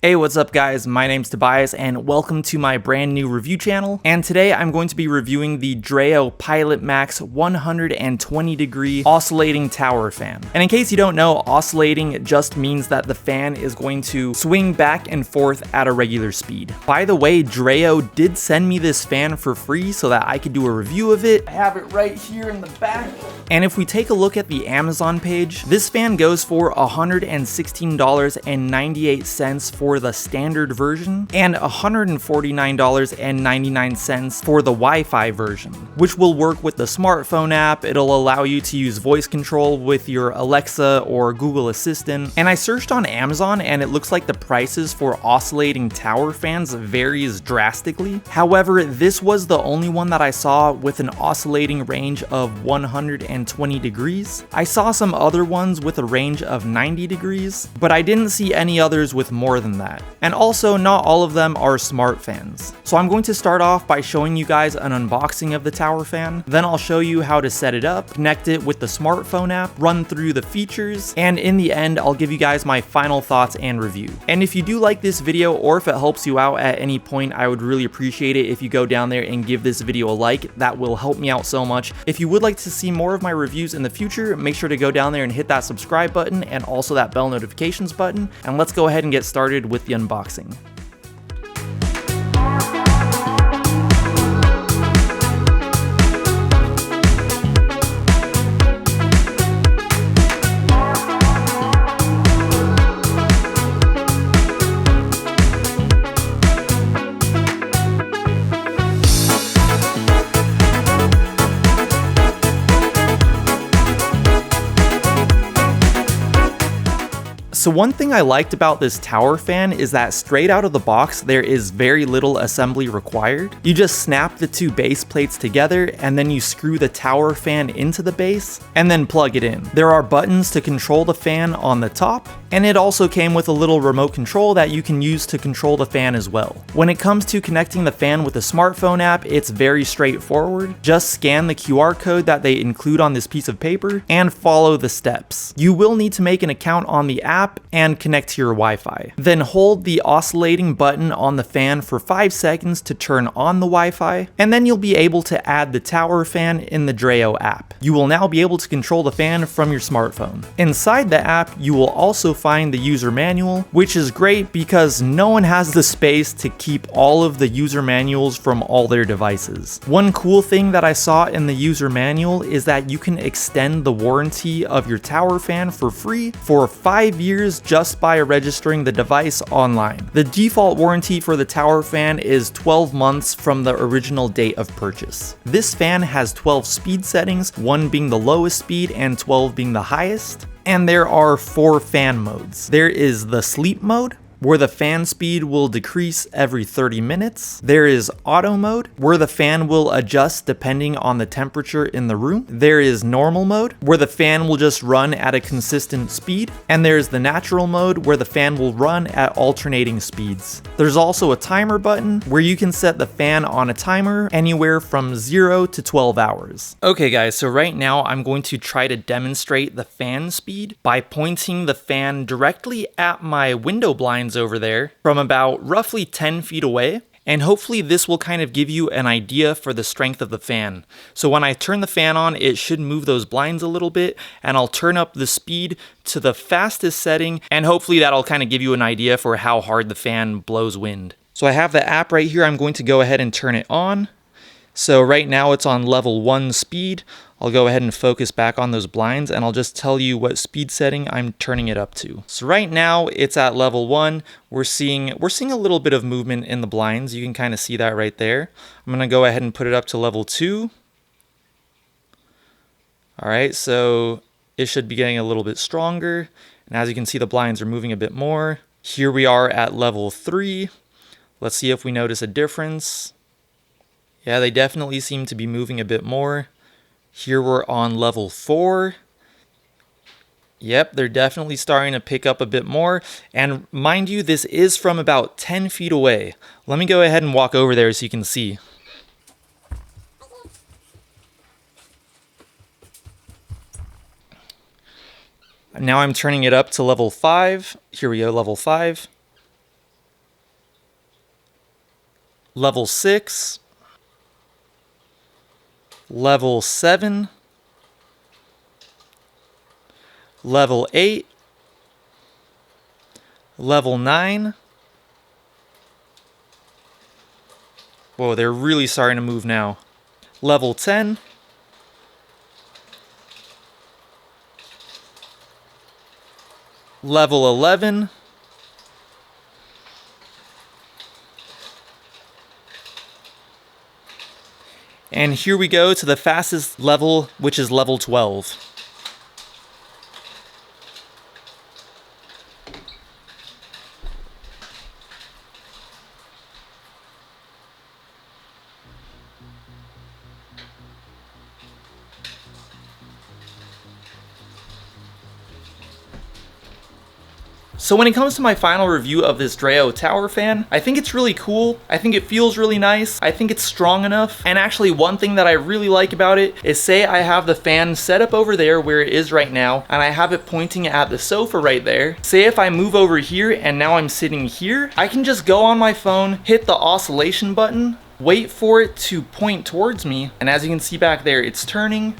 Hey, what's up guys? My name's Tobias and welcome to my brand new review channel. And today I'm going to be reviewing the Dreo Pilot Max 120 degree oscillating tower fan. And in case you don't know, oscillating just means that the fan is going to swing back and forth at a regular speed. By the way, Dreo did send me this fan for free so that I could do a review of it. I have it right here in the back. And if we take a look at the Amazon page, this fan goes for $116.98 for the standard version and $149.99 for the Wi-Fi version, which will work with the smartphone app. It'll allow you to use voice control with your Alexa or Google Assistant. And I searched on Amazon and it looks like the prices for oscillating tower fans varies drastically. However, this was the only one that I saw with an oscillating range of 120 degrees. I saw some other ones with a range of 90 degrees, but I didn't see any others with more than that. And also, not all of them are smart fans. So I'm going to start off by showing you guys an unboxing of the tower fan. Then I'll show you how to set it up, connect it with the smartphone app, run through the features, and in the end, I'll give you guys my final thoughts and review. And if you do like this video, or if it helps you out at any point, I would really appreciate it if you go down there and give this video a like. That will help me out so much. If you would like to see more of my reviews in the future, make sure to go down there and hit that subscribe button and also that bell notifications button. And let's go ahead and get started with the unboxing. So one thing I liked about this tower fan is that straight out of the box, there is very little assembly required. You just snap the two base plates together and then you screw the tower fan into the base and then plug it in. There are buttons to control the fan on the top, and it also came with a little remote control that you can use to control the fan as well. When it comes to connecting the fan with the smartphone app, it's very straightforward. Just scan the QR code that they include on this piece of paper and follow the steps. You will need to make an account on the app and connect to your Wi-Fi. Then hold the oscillating button on the fan for 5 seconds to turn on the Wi-Fi, and then you'll be able to add the tower fan in the Dreo app. You will now be able to control the fan from your smartphone. Inside the app, you will also find the user manual, which is great because no one has the space to keep all of the user manuals from all their devices. One cool thing that I saw in the user manual is that you can extend the warranty of your tower fan for free for 5 years just by registering the device online. The default warranty for the tower fan is 12 months from the original date of purchase. This fan has 12 speed settings, 1 being the lowest speed and 12 being the highest. And there are 4 fan modes. There is the sleep mode, where the fan speed will decrease every 30 minutes. There is auto mode, where the fan will adjust depending on the temperature in the room. There is normal mode, where the fan will just run at a consistent speed. And there's the natural mode, where the fan will run at alternating speeds. There's also a timer button, where you can set the fan on a timer anywhere from 0 to 12 hours. Okay guys, so right now I'm going to try to demonstrate the fan speed by pointing the fan directly at my window blinds over there from about roughly 10 feet away, and hopefully this will kind of give you an idea for the strength of the fan. So when I turn the fan on, it should move those blinds a little bit, and I'll turn up the speed to the fastest setting, and hopefully that'll kind of give you an idea for how hard the fan blows wind. So I have the app right here. I'm going to go ahead and turn it on. So right now it's on level 1 speed. I'll go ahead and focus back on those blinds and I'll just tell you what speed setting I'm turning it up to. So right now it's at level 1. We're seeing a little bit of movement in the blinds. You can kind of see that right there. I'm going to go ahead and put it up to level 2. All right, so it should be getting a little bit stronger. And as you can see, the blinds are moving a bit more. Here we are at level 3. Let's see if we notice a difference. Yeah, they definitely seem to be moving a bit more. Here we're on level 4. Yep, they're definitely starting to pick up a bit more. And mind you, this is from about 10 feet away. Let me go ahead and walk over there so you can see. Now I'm turning it up to level 5. Here we go, level 5. level 6, level 7, level 8, level 9. Whoa, they're really starting to move now. Level 10. Level 11. And here we go to the fastest level, which is level 12. So when it comes to my final review of this Dreo Tower Fan, I think it's really cool. I think it feels really nice. I think it's strong enough. And actually one thing that I really like about it is, say I have the fan set up over there where it is right now, and I have it pointing at the sofa right there. Say if I move over here and now I'm sitting here, I can just go on my phone, hit the oscillation button, wait for it to point towards me, and as you can see back there, it's turning.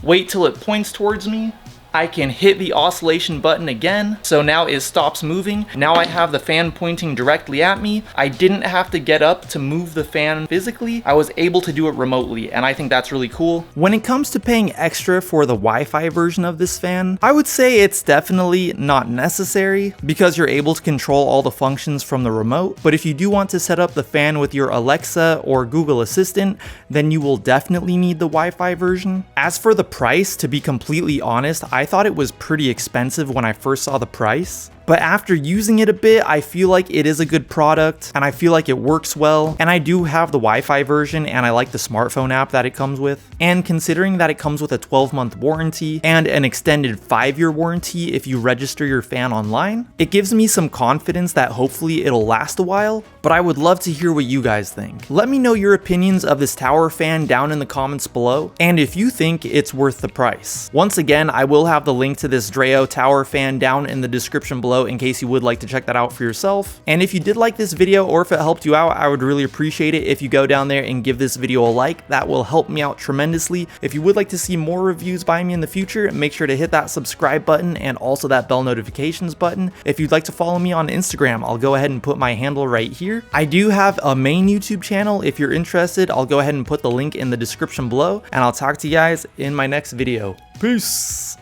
Wait till it points towards me. I can hit the oscillation button again, so now it stops moving. Now I have the fan pointing directly at me. I didn't have to get up to move the fan physically. I was able to do it remotely, and I think that's really cool. When it comes to paying extra for the Wi-Fi version of this fan, I would say it's definitely not necessary because you're able to control all the functions from the remote. But if you do want to set up the fan with your Alexa or Google Assistant, then you will definitely need the Wi-Fi version. As for the price, to be completely honest, I thought it was pretty expensive when I first saw the price. But after using it a bit, I feel like it is a good product and I feel like it works well. And I do have the Wi-Fi version and I like the smartphone app that it comes with. And considering that it comes with a 12-month warranty and an extended 5-year warranty if you register your fan online, it gives me some confidence that hopefully it'll last a while. But I would love to hear what you guys think. Let me know your opinions of this tower fan down in the comments below, and if you think it's worth the price. Once again, I will have the link to this Dreo tower fan down in the description below in case you would like to check that out for yourself. And if you did like this video or if it helped you out, I would really appreciate it if you go down there and give this video a like. That will help me out tremendously. If you would like to see more reviews by me in the future, make sure to hit that subscribe button and also that bell notifications button. If you'd like to follow me on Instagram, I'll go ahead and put my handle right here. I do have a main YouTube channel. If you're interested, I'll go ahead and put the link in the description below, and I'll talk to you guys in my next video. Peace!